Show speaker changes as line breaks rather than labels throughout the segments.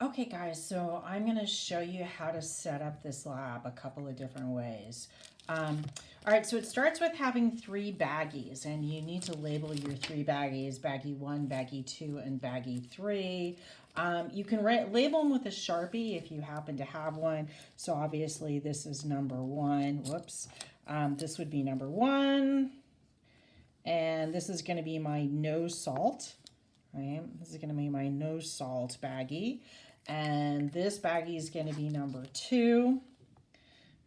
Okay guys, so I'm going to show you how to set up this lab a couple of different ways. All right, so it starts with having 3 baggies, and you need to label your 3 baggies, baggie 1, baggie 2, and baggie 3. You can label them with a Sharpie if you happen to have one. So obviously this is number 1, whoops. This would be number 1, and this is going to be my no salt, right? This is going to be my no salt baggie. And this baggie is going to be number 2.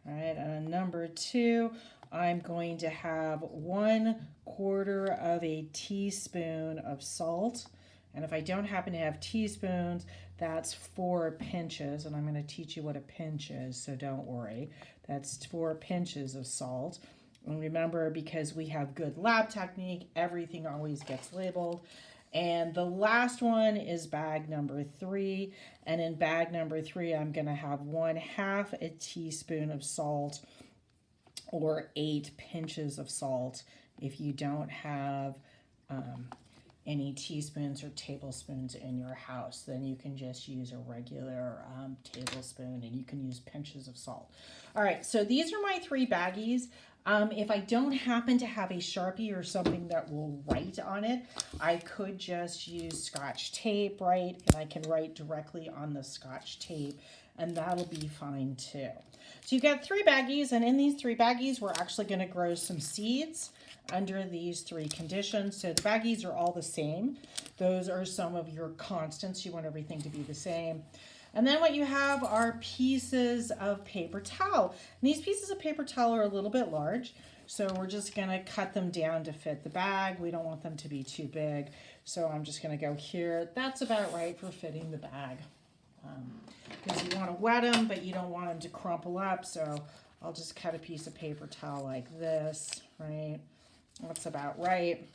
All right, and number 2, I'm going to have 1/4 of a teaspoon of salt. And if I don't happen to have teaspoons, that's 4 pinches. And I'm going to teach you what a pinch is, so don't worry. That's 4 pinches of salt. And remember, because we have good lab technique, everything always gets labeled. And the last one is bag number 3. And in bag number 3, I'm going to have 1/2 a teaspoon of salt, or 8 pinches of salt. If you don't have any teaspoons or tablespoons in your house, then you can just use a regular tablespoon, and you can use pinches of salt. All right, so these are my 3 baggies. If I don't happen to have a Sharpie or something that will write on it, I could just use Scotch tape, right? And I can write directly on the Scotch tape, and that'll be fine too. So you've got 3 baggies, and in these 3 baggies, we're actually going to grow some seeds under these 3 conditions. So the baggies are all the same. Those are some of your constants. You want everything to be the same. And then what you have are pieces of paper towel. And these pieces of paper towel are a little bit large, so we're just going to cut them down to fit the bag. We don't want them to be too big, so I'm just going to go here. That's about right for fitting the bag. Because you want to wet them, but you don't want them to crumple up, so I'll just cut a piece of paper towel like this, right? That's about right.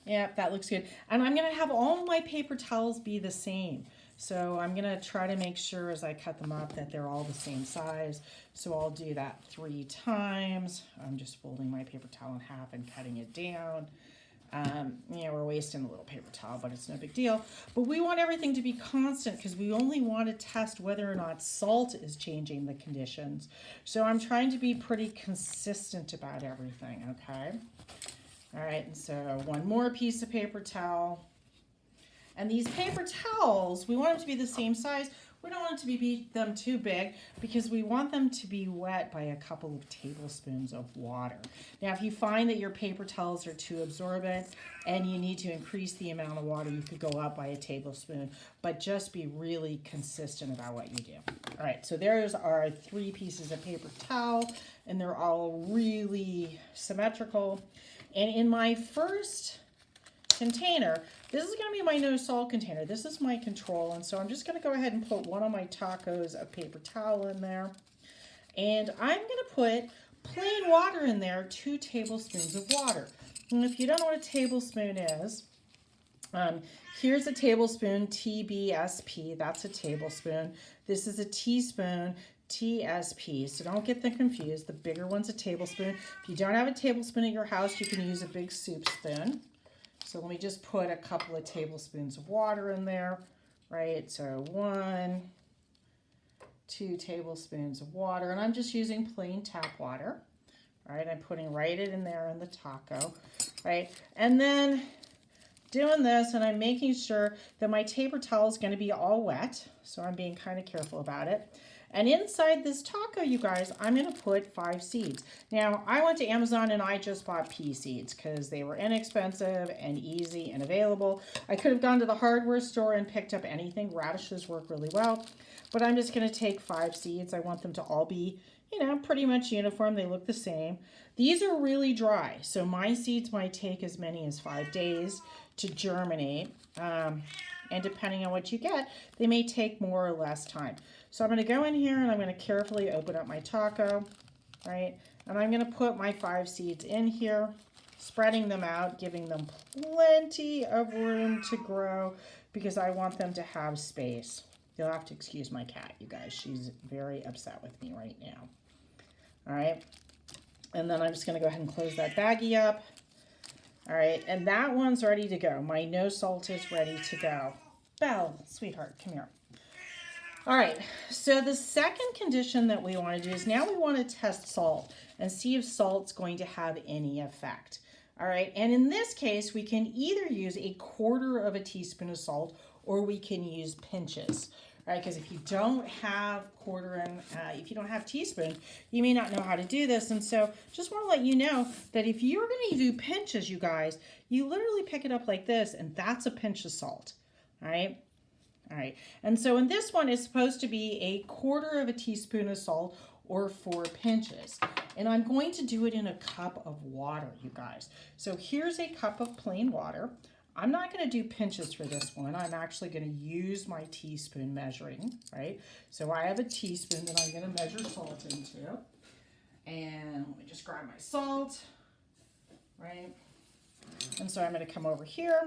Yep, that looks good. And I'm going to have all my paper towels be the same. So I'm going to try to make sure as I cut them up that they're all the same size. So I'll do that 3 times. I'm just folding my paper towel in half and cutting it down. We're wasting a little paper towel, but it's no big deal. But we want everything to be constant because we only want to test whether or not salt is changing the conditions. So I'm trying to be pretty consistent about everything, okay? All right, and so 1 more piece of paper towel. And these paper towels, we want them to be the same size. We don't want to be them too big because we want them to be wet by a couple of tablespoons of water. Now, if you find that your paper towels are too absorbent and you need to increase the amount of water, you could go up by a tablespoon, but just be really consistent about what you do. All right, so there's our 3 pieces of paper towel, and they're all really symmetrical. And in my first container, this is going to be my no salt container. This is my control, and so I'm just going to go ahead and put one of my tacos of paper towel in there. And I'm going to put plain water in there, 2 tablespoons of water. And if you don't know what a tablespoon is, here's a tablespoon, TBSP, that's a tablespoon. This is a teaspoon, TSP, so don't get them confused. The bigger one's a tablespoon. If you don't have a tablespoon at your house, you can use a big soup spoon. So let me just put a couple of tablespoons of water in there, right? So 1, 2 tablespoons of water, and I'm just using plain tap water, right? I'm putting right in there in the taco, right? And then doing this, and I'm making sure that my paper towel is going to be all wet, so I'm being kind of careful about it. And inside this taco, you guys, I'm going to put 5 seeds. Now, I went to Amazon and I just bought pea seeds because they were inexpensive and easy and available. I could have gone to the hardware store and picked up anything. Radishes work really well. But I'm just going to take 5 seeds. I want them to all be, pretty much uniform. They look the same. These are really dry, so my seeds might take as many as 5 days to germinate. And depending on what you get, they may take more or less time. So I'm going to go in here and I'm going to carefully open up my taco, right? And I'm going to put my 5 seeds in here, spreading them out, giving them plenty of room to grow because I want them to have space. You'll have to excuse my cat, you guys. She's very upset with me right now. All right. And then I'm just going to go ahead and close that baggie up. All right, and that one's ready to go. My no salt is ready to go. Belle, sweetheart, come here. All right, so the second condition that we want to do is now we want to test salt and see if salt's going to have any effect. All right, and in this case, we can either use 1/4 teaspoon of salt or we can use pinches, right? Because if you don't have if you don't have teaspoon, you may not know how to do this. And so just want to let you know that if you're going to do pinches, you guys, you literally pick it up like this, and that's a pinch of salt, all right? All right, and so in this one, it's supposed to be 1/4 teaspoon of salt or 4 pinches. And I'm going to do it in a cup of water, you guys. So here's a cup of plain water. I'm not going to do pinches for this one. I'm actually going to use my teaspoon measuring, right? So I have a teaspoon that I'm going to measure salt into. And let me just grab my salt, right? And so I'm going to come over here.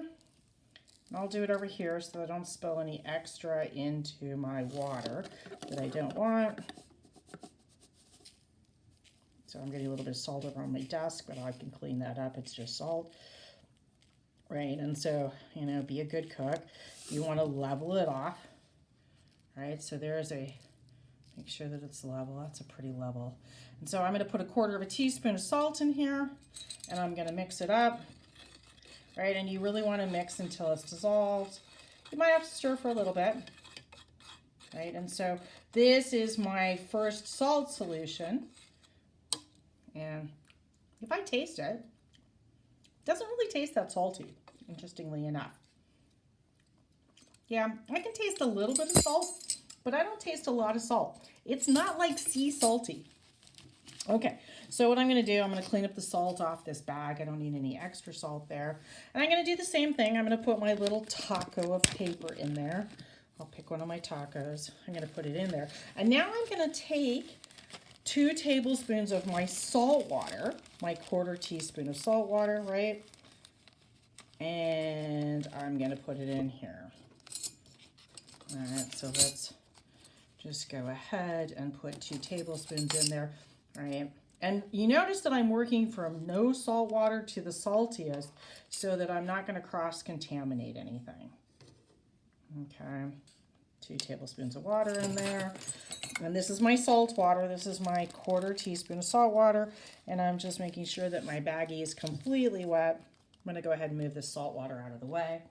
And I'll do it over here so I don't spill any extra into my water that I don't want. So I'm getting a little bit of salt over on my desk, but I can clean that up. It's just salt, right? And so, you know, be a good cook. You want to level it off, right? So there's make sure that it's level. That's a pretty level. And so I'm going to put 1/4 teaspoon of salt in here, and I'm going to mix it up. Right, and you really want to mix until it's dissolved. You might have to stir for a little bit. Right, and so this is my first salt solution. And if I taste it, it doesn't really taste that salty, interestingly enough. Yeah, I can taste a little bit of salt, but I don't taste a lot of salt. It's not like sea salty. Okay, so what I'm going to do, I'm going to clean up the salt off this bag. I don't need any extra salt there. And I'm going to do the same thing. I'm going to put my little taco of paper in there. I'll pick one of my tacos. I'm going to put it in there. And now I'm going to take 2 tablespoons of my salt water, my 1/4 teaspoon of salt water, right? And I'm going to put it in here. All right, so let's just go ahead and put 2 tablespoons in there. Right, and you notice that I'm working from no salt water to the saltiest so that I'm not going to cross-contaminate anything. Okay, 2 tablespoons of water in there. And this is my salt water. This is my 1/4 teaspoon of salt water. And I'm just making sure that my baggie is completely wet. I'm going to go ahead and move this salt water out of the way.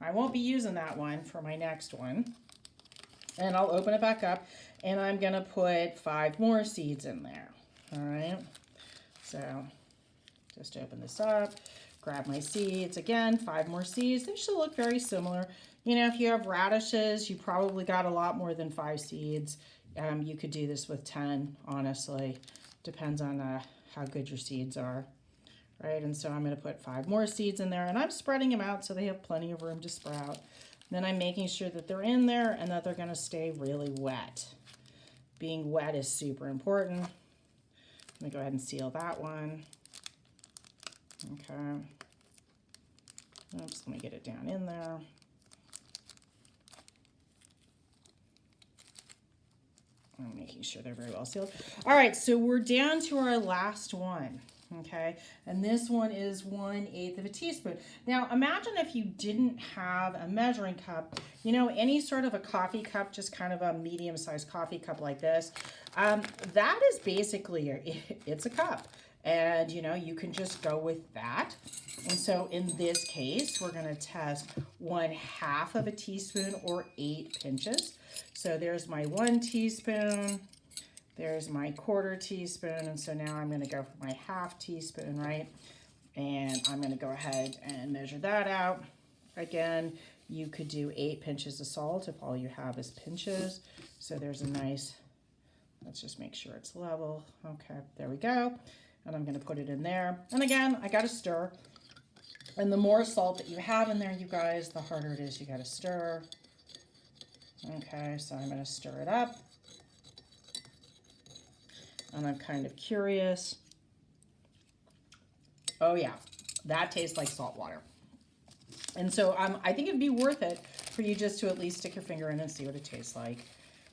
I won't be using that one for my next one. And I'll open it back up, and I'm going to put 5 more seeds in there. All right, so just open this up, grab my seeds. Again, 5 more seeds. They should look very similar. You know, if you have radishes, you probably got a lot more than 5 seeds. You could do this with 10, honestly. Depends on how good your seeds are. Right, and so I'm going to put 5 more seeds in there, and I'm spreading them out so they have plenty of room to sprout. Then I'm making sure that they're in there and that they're going to stay really wet. Being wet is super important. Let me go ahead and seal that one. Okay. Oops, let me get it down in there. I'm making sure they're very well sealed. All right, so we're down to our last one. Okay, and this one is 1/8 teaspoon. Now, imagine if you didn't have a measuring cup, you know, any sort of a coffee cup, just kind of a medium-sized coffee cup like this. That is basically, it's a cup. And, you know, you can just go with that. And so in this case, we're going to test 1/2 teaspoon or 8 pinches. So there's my 1 teaspoon. There's my 1/4 teaspoon, and so now I'm going to go for my 1/2 teaspoon, right? And I'm going to go ahead and measure that out. Again, you could do 8 pinches of salt if all you have is pinches. So there's a nice, let's just make sure it's level. Okay, there we go. And I'm going to put it in there. And again, I got to stir. And the more salt that you have in there, you guys, the harder it is. You got to stir. Okay, so I'm going to stir it up. And I'm kind of curious. Oh yeah, that tastes like salt water. And so I think it'd be worth it for you just to at least stick your finger in and see what it tastes like,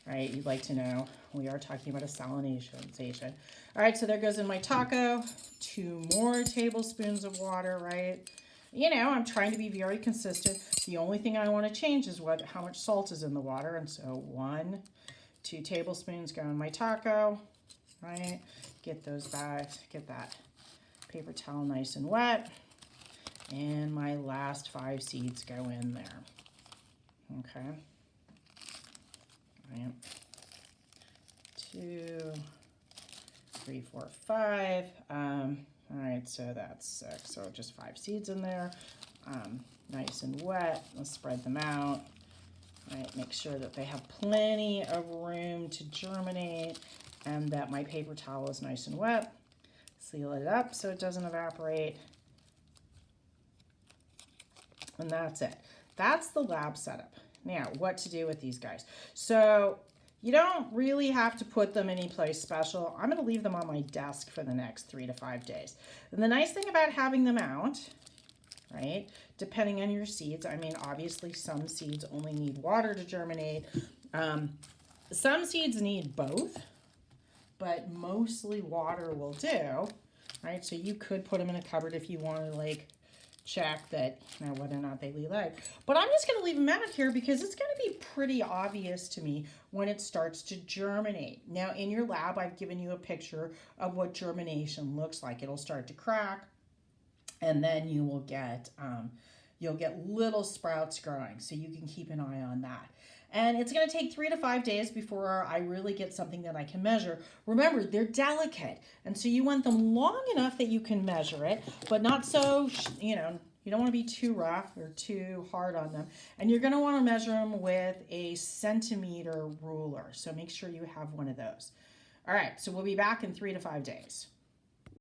right? You'd like to know. We are talking about a salinization. All right, so there goes in my taco. 2 more tablespoons of water, right? You know, I'm trying to be very consistent. The only thing I want to change is how much salt is in the water. And so 1, 2 tablespoons go in my taco, right? Get those bags, get that paper towel nice and wet. And my last 5 seeds go in there. Okay. Right. 2, 3, 4, 5. All right, so that's 6. So just 5 seeds in there. Nice and wet. Let's spread them out. All right, make sure that they have plenty of room to germinate and that my paper towel is nice and wet. Seal it up so it doesn't evaporate. And that's it. That's the lab setup. Now, what to do with these guys. So you don't really have to put them anyplace special. I'm going to leave them on my desk for the next 3 to 5 days. And the nice thing about having them out, right, depending on your seeds, I mean, obviously some seeds only need water to germinate. Some seeds need both, but mostly water will do, right? So you could put them in a cupboard if you want to, like, check that, you know, whether or not they lay live. But I'm just going to leave them out here because it's going to be pretty obvious to me when it starts to germinate. Now, in your lab, I've given you a picture of what germination looks like. It'll start to crack, and then you will get you'll get little sprouts growing, so you can keep an eye on that. And it's going to take 3 to 5 days before I really get something that I can measure. Remember, they're delicate, and so you want them long enough that you can measure it, but not so, you know, you don't want to be too rough or too hard on them. And you're going to want to measure them with a centimeter ruler, so make sure you have one of those. All right, so we'll be back in 3 to 5 days.